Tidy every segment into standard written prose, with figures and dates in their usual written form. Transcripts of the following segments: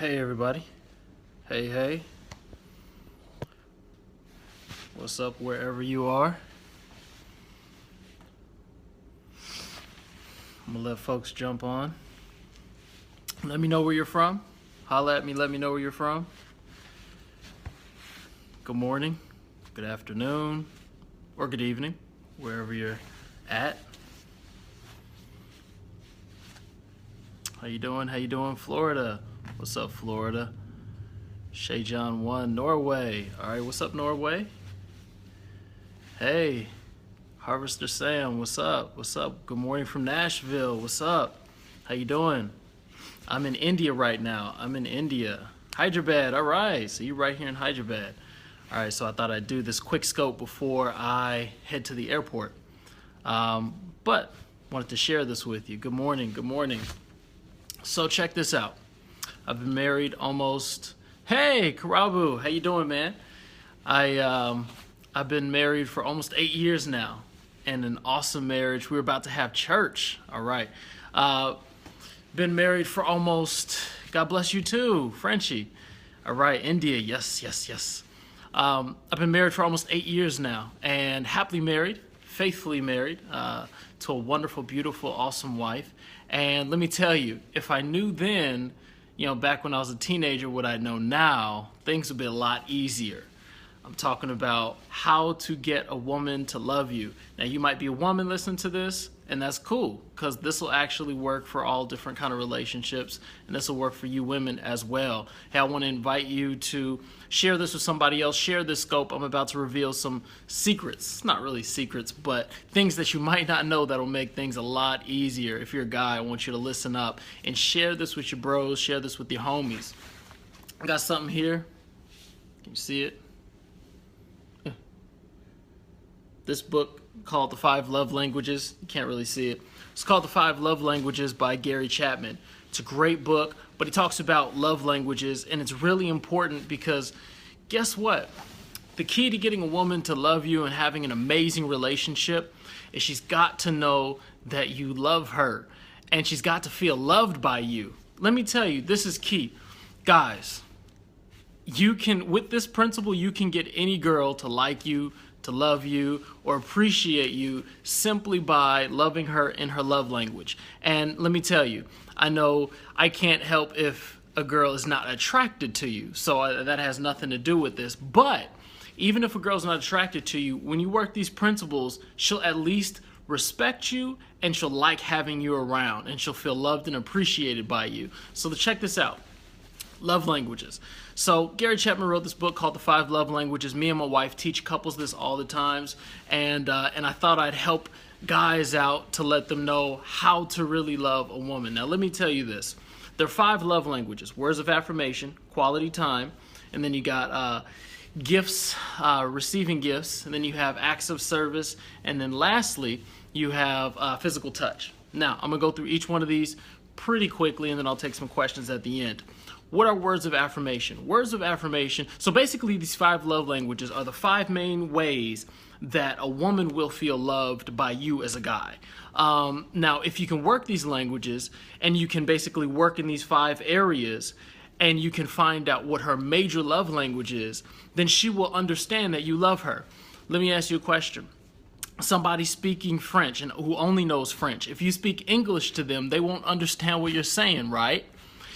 Hey everybody. Hey. What's up wherever you are? I'm gonna let folks jump on. Let me know where you're from. Holla at me, let me know where you're from. Good morning, good afternoon, or good evening, wherever you're at. How you doing, Florida? What's up, Florida? Shay John 1, Norway. All right, what's up, Norway? Hey, Harvester Sam, what's up? What's up? Good morning from Nashville. What's up? How you doing? I'm in India right now. Hyderabad, all right. So you're right here in Hyderabad. All right, so I thought I'd do this quick scope before I head to the airport. But wanted to share this with you. Good morning. So check this out. I've been married almost. Hey, Karabu, how you doing, man? I've been married for almost 8 years now, and an awesome marriage. We're about to have church. All right. Been married for almost. God bless you too, Frenchie. All right, India. Yes. I've been married for almost 8 years now, and happily married, faithfully married to a wonderful, beautiful, awesome wife. And let me tell you, if I knew then, back when I was a teenager, what I know now, things would be a lot easier. I'm talking about how to get a woman to love you. Now, you might be a woman listening to this, and that's cool, because this will actually work for all different kind of relationships, and this will work for you women as well. Hey, I want to invite you to share this with somebody else. Share this scope. I'm about to reveal some secrets. Not really secrets, but things that you might not know that will make things a lot easier. If you're a guy, I want you to listen up and share this with your bros. Share this with your homies. I got something here. Can you see it? This book called The 5 Love Languages. You can't really see it. It's called The 5 Love Languages by Gary Chapman. It's a great book, but he talks about love languages, and it's really important because guess what? The key to getting a woman to love you and having an amazing relationship is she's got to know that you love her, and she's got to feel loved by you. Let me tell you, this is key. Guys, with this principle, you can get any girl to like you, to love you, or appreciate you simply by loving her in her love language. And let me tell you, I know I can't help if a girl is not attracted to you, so that has nothing to do with this. But even if a girl's not attracted to you, when you work these principles, she'll at least respect you, and she'll like having you around, and she'll feel loved and appreciated by you. So check this out. Love languages. So Gary Chapman wrote this book called The 5 Love Languages. Me and my wife teach couples this all the times, and I thought I'd help guys out to let them know how to really love a woman. Now let me tell you this. There are 5 love languages: words of affirmation, quality time, and then you got gifts, receiving gifts, and then you have acts of service, and then lastly you have physical touch. Now I'm gonna go through each one of these pretty quickly, and then I'll take some questions at the end. What are words of affirmation? Words of affirmation. So basically these 5 love languages are the 5 main ways that a woman will feel loved by you as a guy. Now, if you can work these languages and you can basically work in these 5 areas and you can find out what her major love language is, then she will understand that you love her. Let me ask you a question. Somebody speaking French and who only knows French, if you speak English to them, they won't understand what you're saying, right?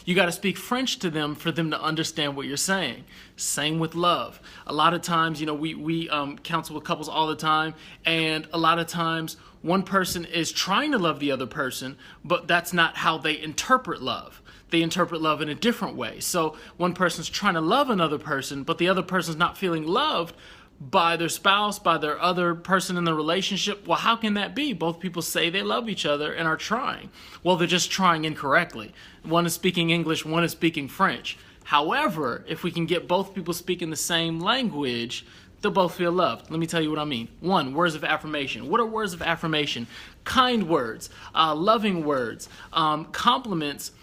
You got to speak French to them for them to understand what you're saying. Same with love. A lot of times, we counsel with couples all the time, and a lot of times one person is trying to love the other person, but that's not how they interpret love. They interpret love in a different way. So one person's trying to love another person, but the other person's not feeling loved by their spouse, by their other person in the relationship. Well, how can that be? Both people say they love each other and are trying. Well, they're just trying incorrectly. One is speaking English, one is speaking French. However, if we can get both people speaking the same language, they'll both feel loved. Let me tell you what I mean. 1, words of affirmation. What are words of affirmation? Kind words, loving words, compliments,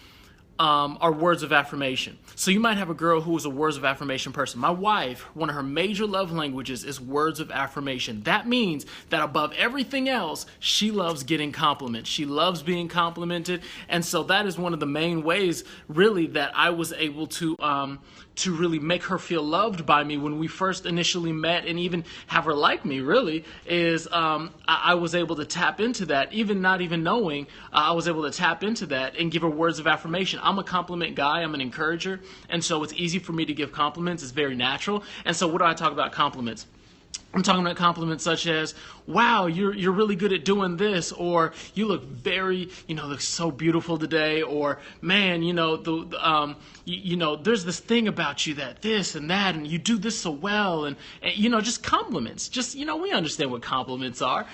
are words of affirmation. So you might have a girl who is a words of affirmation person. My wife, one of her major love languages is words of affirmation. That means that above everything else, she loves getting compliments. She loves being complimented. And so that is one of the main ways, really, that I was able to really make her feel loved by me when we first initially met, and even have her like me, really, is I was able to tap into that, even not even knowing, I was able to tap into that and give her words of affirmation. I'm a compliment guy, I'm an encourager, and so it's easy for me to give compliments, it's very natural. And so what do I talk about compliments? I'm talking about compliments such as, wow, you're really good at doing this, or you look very, look so beautiful today, or man, there's this thing about you that this and that, and you do this so well, and just compliments. Just, we understand what compliments are.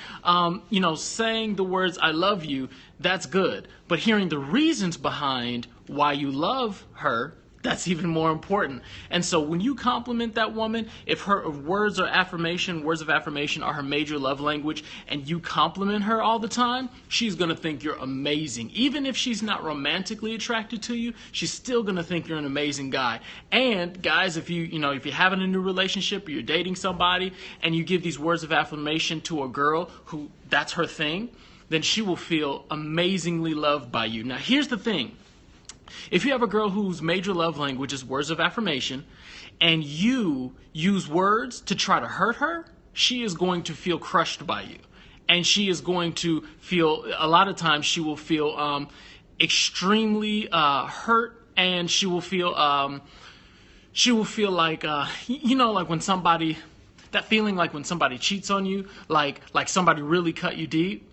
Saying the words, I love you, that's good. But hearing the reasons behind why you love her, that's even more important. And so when you compliment that woman, if her words of affirmation are her major love language, and you compliment her all the time, she's going to think you're amazing. Even if she's not romantically attracted to you, she's still going to think you're an amazing guy. And guys, if you're having a new relationship, or you're dating somebody, and you give these words of affirmation to a girl who that's her thing, then she will feel amazingly loved by you. Now, here's the thing. If you have a girl whose major love language is words of affirmation, and you use words to try to hurt her, she is going to feel crushed by you. And she is going to feel, a lot of times she will feel extremely hurt, and she will feel like, like when somebody, that feeling like when somebody cheats on you, like somebody really cut you deep.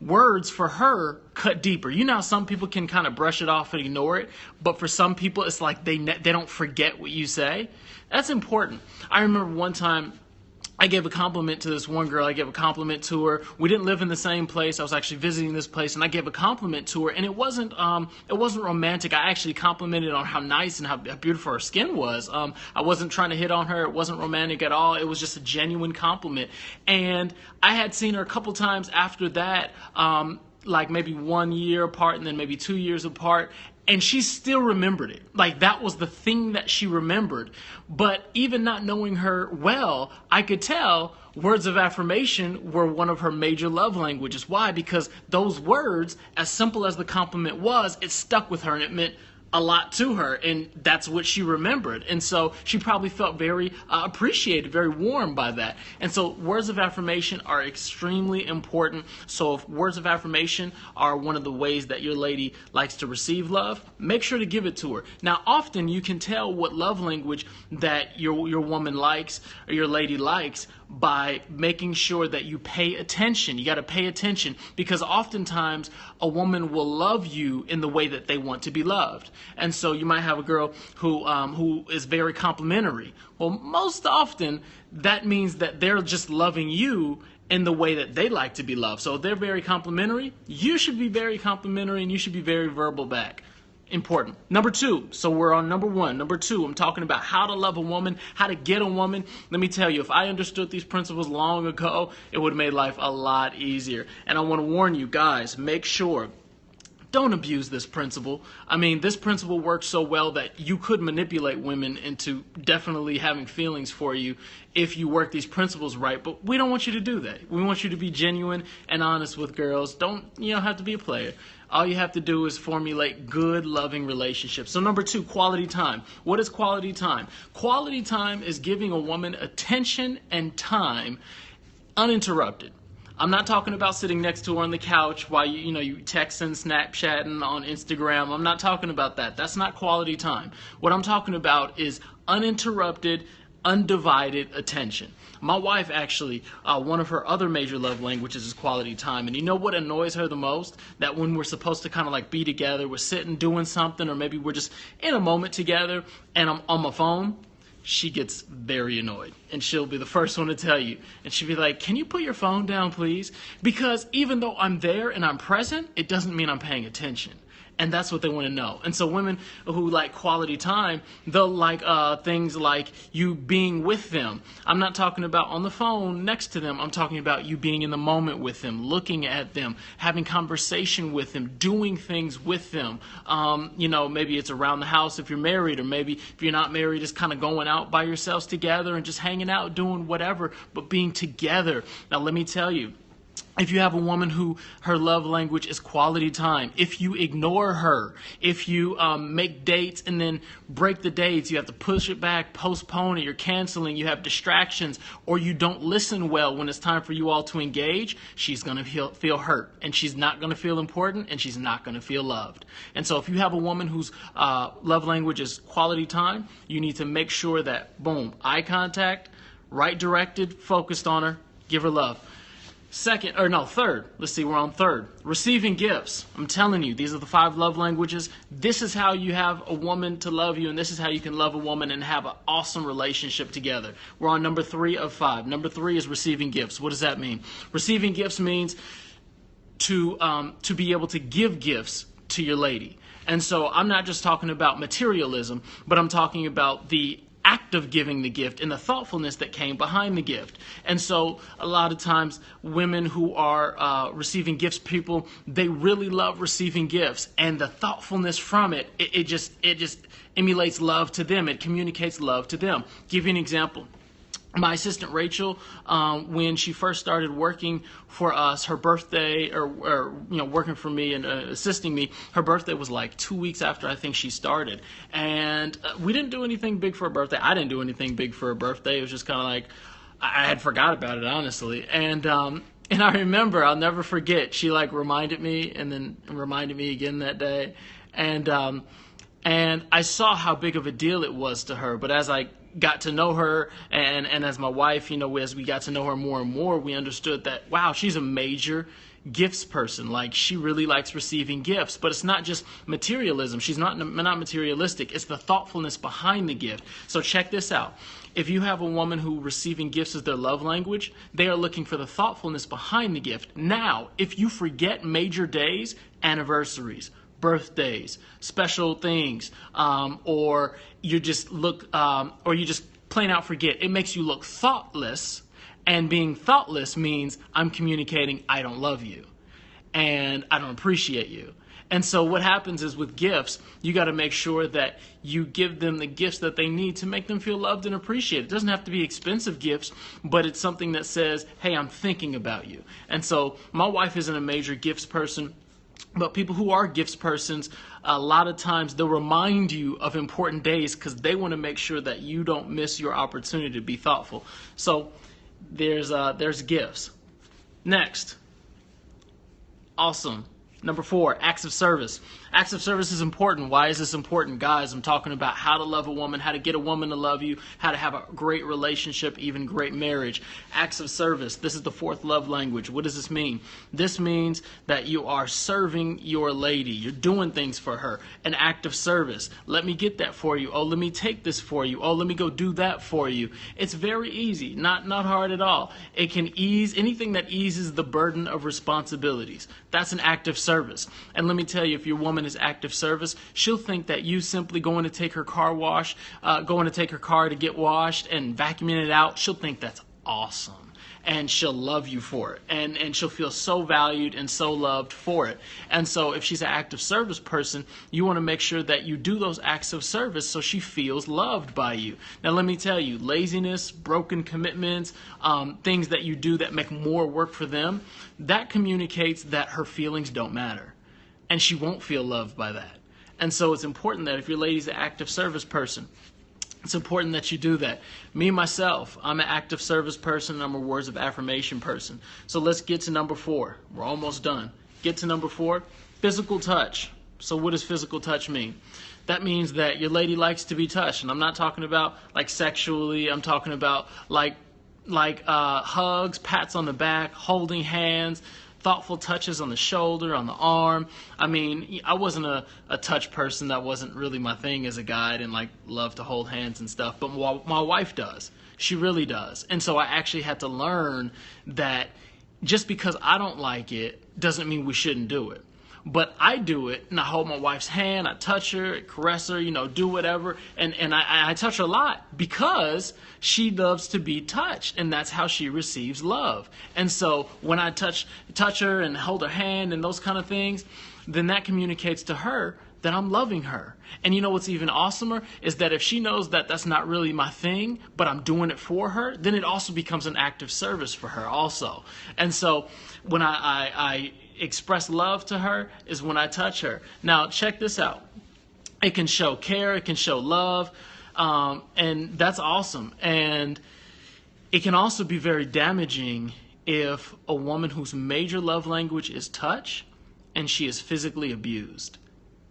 Words for her cut deeper. Some people can kind of brush it off and ignore it, but for some people it's like they don't forget what you say. That's important. I remember one time I gave a compliment to this one girl. I gave a compliment to her. We didn't live in the same place. I was actually visiting this place, and I gave a compliment to her, and it wasn't romantic. I actually complimented on how nice and how beautiful her skin was. I wasn't trying to hit on her. It wasn't romantic at all. It was just a genuine compliment. And I had seen her a couple times after that, like maybe 1 year apart and then maybe 2 years apart. And she still remembered it. Like, that was the thing that she remembered. But even not knowing her well, I could tell words of affirmation were one of her major love languages. Why? Because those words, as simple as the compliment was, it stuck with her, and it meant a lot to her, and that's what she remembered. And so she probably felt very appreciated, very warm by that. And so words of affirmation are extremely important. So if words of affirmation are one of the ways that your lady likes to receive love, make sure to give it to her. Now, often you can tell what love language that your woman likes or your lady likes by making sure that you pay attention. You got to pay attention, because oftentimes a woman will love you in the way that they want to be loved. And so you might have a girl who is very complimentary. Well, most often that means that they're just loving you in the way that they like to be loved. So if they're very complimentary, you should be very complimentary, and you should be very verbal back. Important. Number two. So we're on number one. Number two, I'm talking about how to love a woman, how to get a woman. Let me tell you, if I understood these principles long ago, it would have made life a lot easier. And I want to warn you guys, make sure, don't abuse this principle. I mean, this principle works so well that you could manipulate women into definitely having feelings for you if you work these principles right. But we don't want you to do that. We want you to be genuine and honest with girls. You don't have to be a player. All you have to do is formulate good, loving relationships. So number two, quality time. What is quality time? Quality time is giving a woman attention and time uninterrupted. I'm not talking about sitting next to her on the couch while you texting, Snapchatting on Instagram. I'm not talking about that. That's not quality time. What I'm talking about is uninterrupted, undivided attention. My wife actually, one of her other major love languages is quality time. And you know what annoys her the most? That when we're supposed to kind of like be together, we're sitting doing something, or maybe we're just in a moment together, and I'm on my phone, she gets very annoyed. And she'll be the first one to tell you. And she'll be like, can you put your phone down, please? Because even though I'm there and I'm present, it doesn't mean I'm paying attention. And that's what they want to know. And so women who like quality time, they'll like things like you being with them. I'm not talking about on the phone next to them. I'm talking about you being in the moment with them, looking at them, having conversation with them, doing things with them. Maybe it's around the house if you're married, or maybe if you're not married, it's kind of going out by yourselves together and just hanging out, doing whatever, but being together. Now, let me tell you, if you have a woman who her love language is quality time, if you ignore her, if you make dates and then break the dates, you have to push it back, postpone it, you're canceling, you have distractions, or you don't listen well when it's time for you all to engage, she's going to feel hurt, and she's not going to feel important, and she's not going to feel loved. And so if you have a woman whose love language is quality time, you need to make sure that, boom, eye contact, right directed, focused on her, give her love. Third. Let's see, we're on third. Receiving gifts. I'm telling you, these are the 5 love languages. This is how you have a woman to love you, and this is how you can love a woman and have an awesome relationship together. We're on number 3 of 5. Number 3 is receiving gifts. What does that mean? Receiving gifts means to be able to give gifts to your lady. And so I'm not just talking about materialism, but I'm talking about the act of giving the gift and the thoughtfulness that came behind the gift. And so a lot of times women who are receiving gifts, people, they really love receiving gifts, and the thoughtfulness from it just emulates love to them. It communicates love to them. Give you an example. My assistant Rachel, when she first started working for us, her birthday, or working for me and assisting me, her birthday was like 2 weeks after I think she started. And we didn't do anything big for her birthday. I didn't do anything big for her birthday. It was just kind of like, I had forgot about it, honestly. And I remember, I'll never forget, she like reminded me and then reminded me again that day. And I saw how big of a deal it was to her. But as I got to know her and as my wife, as we got to know her more and more, we understood that, wow, she's a major gifts person. Like, she really likes receiving gifts. But it's not just materialism. She's not materialistic. It's the thoughtfulness behind the gift. So check this out. If you have a woman who receiving gifts is their love language, they are looking for the thoughtfulness behind the gift. Now, if you forget major days, anniversaries, birthdays, special things, or you just plain out forget, it makes you look thoughtless. And being thoughtless means I'm communicating I don't love you and I don't appreciate you. And so what happens is, with gifts, you got to make sure that you give them the gifts that they need to make them feel loved and appreciated. It doesn't have to be expensive gifts, but it's something that says, hey, I'm thinking about you. And so my wife isn't a major gifts person, but people who are gifts persons, a lot of times they'll remind you of important days because they want to make sure that you don't miss your opportunity to be thoughtful. So there's gifts. Next. Awesome. Number 4, acts of service. Acts of service is important. Why is this important? Guys, I'm talking about how to love a woman, how to get a woman to love you, how to have a great relationship, even great marriage. Acts of service. This is the 4th love language. What does this mean? This means that you are serving your lady. You're doing things for her. An act of service. Let me get that for you. Oh, let me take this for you. Oh, let me go do that for you. It's very easy. Not hard at all. It can ease anything that eases the burden of responsibilities. That's an act of service. And let me tell you, if your woman is active service, she'll think that you simply going to take her car to get washed and vacuuming it out, she'll think that's awesome. And she'll love you for it. And she'll feel so valued and so loved for it. And so if she's an active service person, you want to make sure that you do those acts of service so she feels loved by you. Now, let me tell you, laziness, broken commitments, things that you do that make more work for them, that communicates that her feelings don't matter. And she won't feel loved by that. And so it's important that if your lady's an active service person, it's important that you do that. Me, myself, I'm an active service person. I'm a words of affirmation person. So let's get to number 4. We're almost done. Get to number 4, physical touch. So what does physical touch mean? That means that your lady likes to be touched. And I'm not talking about like sexually. I'm talking about like hugs, pats on the back, holding hands, thoughtful touches on the shoulder, on the arm. I mean, I wasn't a touch person. That wasn't really my thing as a guy. I didn't love to hold hands and stuff. But my wife does. She really does. And so I actually had to learn that just because I don't like it doesn't mean we shouldn't do it. But I do it, and I hold my wife's hand, I touch her, caress her, do whatever, and I touch her a lot because she loves to be touched, and that's how she receives love. And so when I touch her and hold her hand and those kind of things, then that communicates to her that I'm loving her. And you know what's even awesomer is that if she knows that that's not really my thing, but I'm doing it for her, then it also becomes an act of service for her also. And so when I express love to her is when I touch her. Now, check this out. It can show care, it can show love, and that's awesome. And it can also be very damaging if a woman whose major love language is touch and she is physically abused.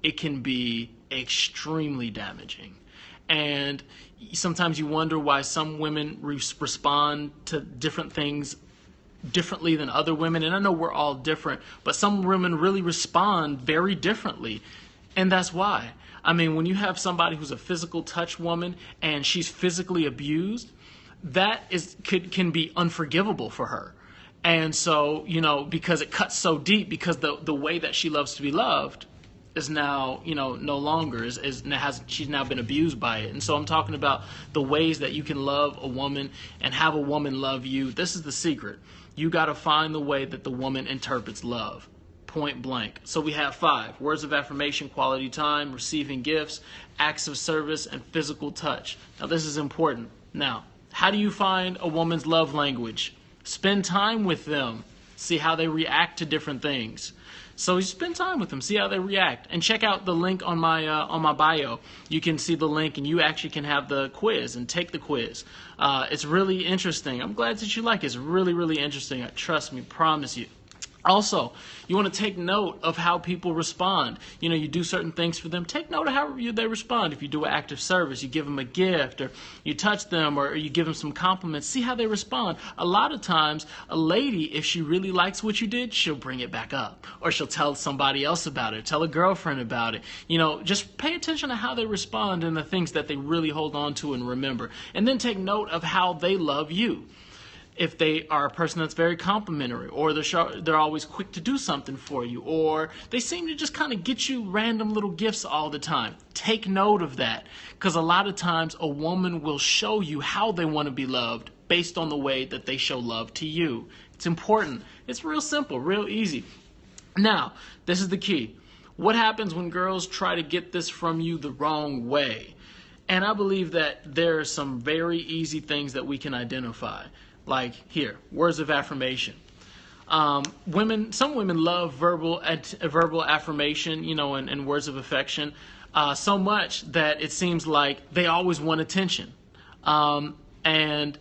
It can be extremely damaging. And sometimes you wonder why some women respond to different things differently than other women. And I know we're all different, but some women really respond very differently. And that's why. I mean, when you have somebody who's a physical touch woman and she's physically abused, that can be unforgivable for her. And so, because it cuts so deep, because the way that she loves to be loved is now, no longer, she's now been abused by it. And so I'm talking about the ways that you can love a woman and have a woman love you. This is the secret. You got to find the way that the woman interprets love, point blank. So we have 5: words of affirmation, quality time, receiving gifts, acts of service, and physical touch. Now this is important. Now, how do you find a woman's love language? Spend time with them. See how they react to different things. So you spend time with them, see how they react, and check out the link on my bio. You can see the link, and you actually can have the quiz and take the quiz. It's really interesting. I'm glad that you like it. It's really, really interesting. Trust me, promise you. Also, you want to take note of how people respond. You do certain things for them. Take note of how they respond. If you do an act of service, you give them a gift, or you touch them, or you give them some compliments. See how they respond. A lot of times, a lady, if she really likes what you did, she'll bring it back up. Or she'll tell somebody else about it, tell a girlfriend about it. Just pay attention to how they respond and the things that they really hold on to and remember. And then take note of how they love you. If they are a person that's very complimentary, or they're always quick to do something for you, or they seem to just kind of get you random little gifts all the time. Take note of that, because a lot of times a woman will show you how they want to be loved based on the way that they show love to you. It's important. It's real simple, real easy. Now, this is the key. What happens when girls try to get this from you the wrong way? And I believe that there are some very easy things that we can identify. Like here, words of affirmation. Some women love verbal affirmation, and words of affection, so much that it seems like they always want attention. And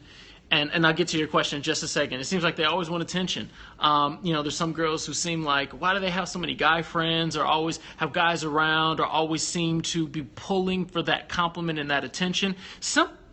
I'll get to your question in just a second. It seems like they always want attention. There's some girls who seem like, why do they have so many guy friends, or always have guys around, or always seem to be pulling for that compliment and that attention?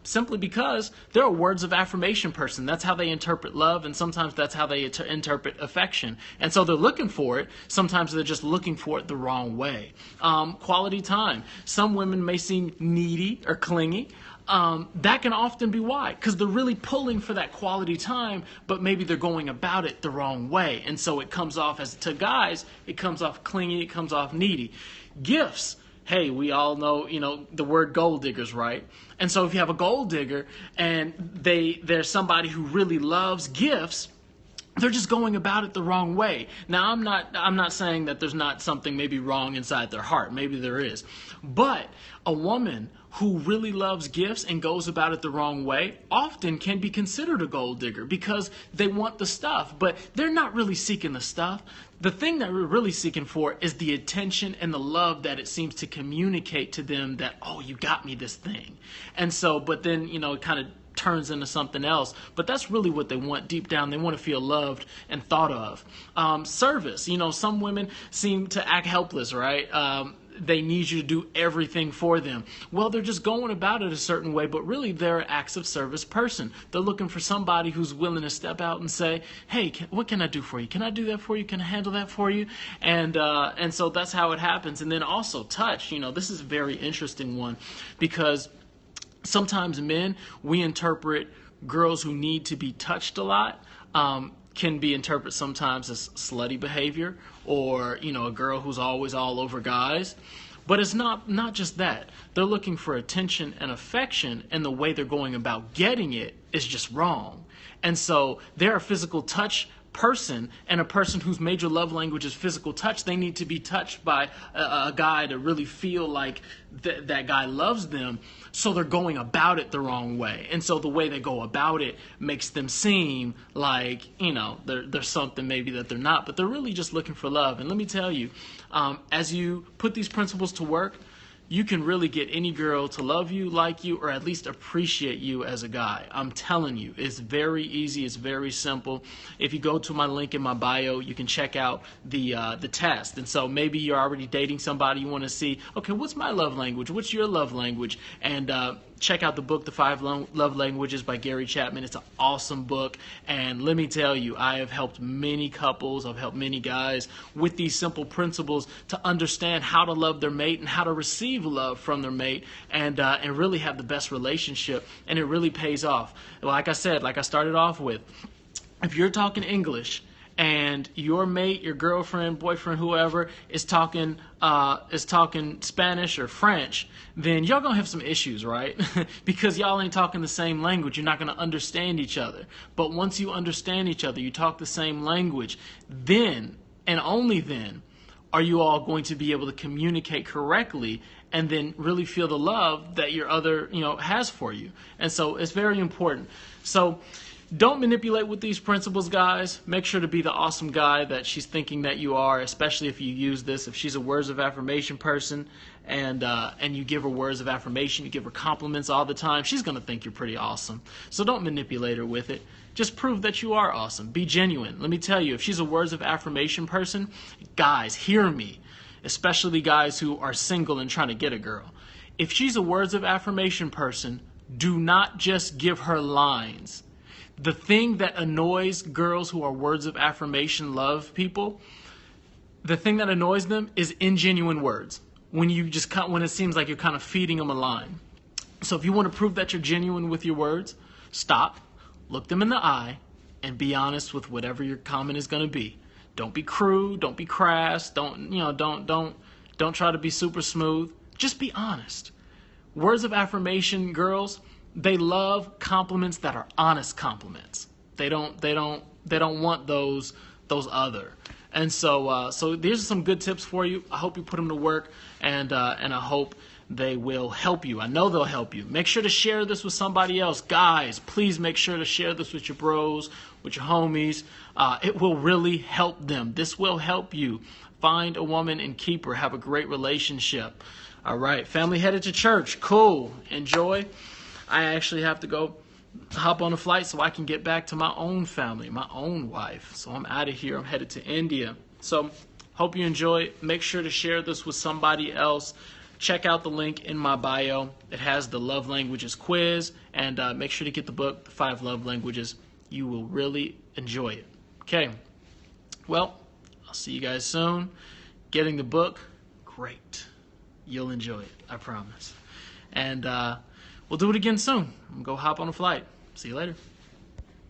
Simply because they're a words of affirmation person. That's how they interpret love, and sometimes that's how they interpret affection. And so they're looking for it. Sometimes they're just looking for it the wrong way. Quality time. Some women may seem needy or clingy. That can often be why, because they're really pulling for that quality time, but maybe they're going about it the wrong way. And so it comes off to guys, it comes off clingy, it comes off needy. Gifts. Hey, we all know, the word gold diggers, right? And so if you have a gold digger and they're somebody who really loves gifts, they're just going about it the wrong way. Now, I'm not saying that there's not something maybe wrong inside their heart. Maybe there is. But a woman who really loves gifts and goes about it the wrong way often can be considered a gold digger, because they want the stuff, but they're not really seeking the stuff. The thing that we're really seeking for is the attention and the love that it seems to communicate to them that, oh, you got me this thing. And so, but then, it kind of turns into something else. But that's really what they want deep down. They want to feel loved and thought of. Service. Some women seem to act helpless, right? They need you to do everything for them. Well, they're just going about it a certain way, but really they're an acts of service person. They're looking for somebody who's willing to step out and say, hey, what can I do for you? Can I do that for you? Can I handle that for you? And so that's how it happens. And then also touch. This is a very interesting one, because sometimes men, we interpret girls who need to be touched a lot can be interpreted sometimes as slutty behavior, or a girl who's always all over guys. But it's not just that. They're looking for attention and affection, and the way they're going about getting it is just wrong. And so they're a physical touch person, and a person whose major love language is physical touch. They need to be touched by a guy to really feel like that guy loves them. So they're going about it the wrong way, and so the way they go about it makes them seem like they're something maybe that they're not, but they're really just looking for love. And let me tell you, as you put these principles to work, you can really get any girl to love you, like you, or at least appreciate you as a guy. I'm telling you, it's very easy. It's very simple. If you go to my link in my bio, you can check out the test. And so maybe you're already dating somebody. You want to see, okay, what's my love language? What's your love language? And check out the book, The 5 Love Languages by Gary Chapman. It's an awesome book. And let me tell you, I have helped many couples. I've helped many guys with these simple principles to understand how to love their mate and how to receive love from their mate, and really have the best relationship. And it really pays off. Like I said, like I started off with, if you're talking English and your mate, your girlfriend, boyfriend, whoever is talking Spanish or French, then y'all gonna have some issues, right? Because y'all ain't talking the same language. You're not gonna understand each other. But once you understand each other, you talk the same language, then and only then are you all going to be able to communicate correctly, and then really feel the love that your other has for you. And so it's very important. So don't manipulate with these principles, guys. Make sure to be the awesome guy that she's thinking that you are, especially if you use this. If she's a words of affirmation person, and you give her words of affirmation, you give her compliments all the time, she's going to think you're pretty awesome. So don't manipulate her with it. Just prove that you are awesome. Be genuine. Let me tell you, if she's a words of affirmation person, guys, hear me, especially guys who are single and trying to get a girl. If she's a words of affirmation person, do not just give her lines. The thing that annoys girls who are words of affirmation love people, the thing that annoys them is ingenuine words. When it seems like you're kind of feeding them a line. So if you want to prove that you're genuine with your words, stop, look them in the eye, and be honest with whatever your comment is going to be. Don't be crude, don't be crass, don't try to be super smooth. Just be honest. Words of affirmation girls, they love compliments that are honest compliments. They don't want those other. And so these are some good tips for you. I hope you put them to work, and I hope they will help you. I know they'll help you. Make sure to share this with somebody else. Guys, please make sure to share this with your bros, with your homies. It will really help them. This will help you find a woman and keep her. Have a great relationship. All right, family headed to church. Cool. Enjoy. I actually have to go hop on a flight so I can get back to my own family, my own wife. So I'm out of here. I'm headed to India. So hope you enjoy. Make sure to share this with somebody else. Check out the link in my bio. It has the love languages quiz, and make sure to get the book, The 5 Love Languages. You will really enjoy it. Okay. Well, I'll see you guys soon. Getting the book, great. You'll enjoy it, I promise. And we'll do it again soon. I'm going to go hop on a flight. See you later.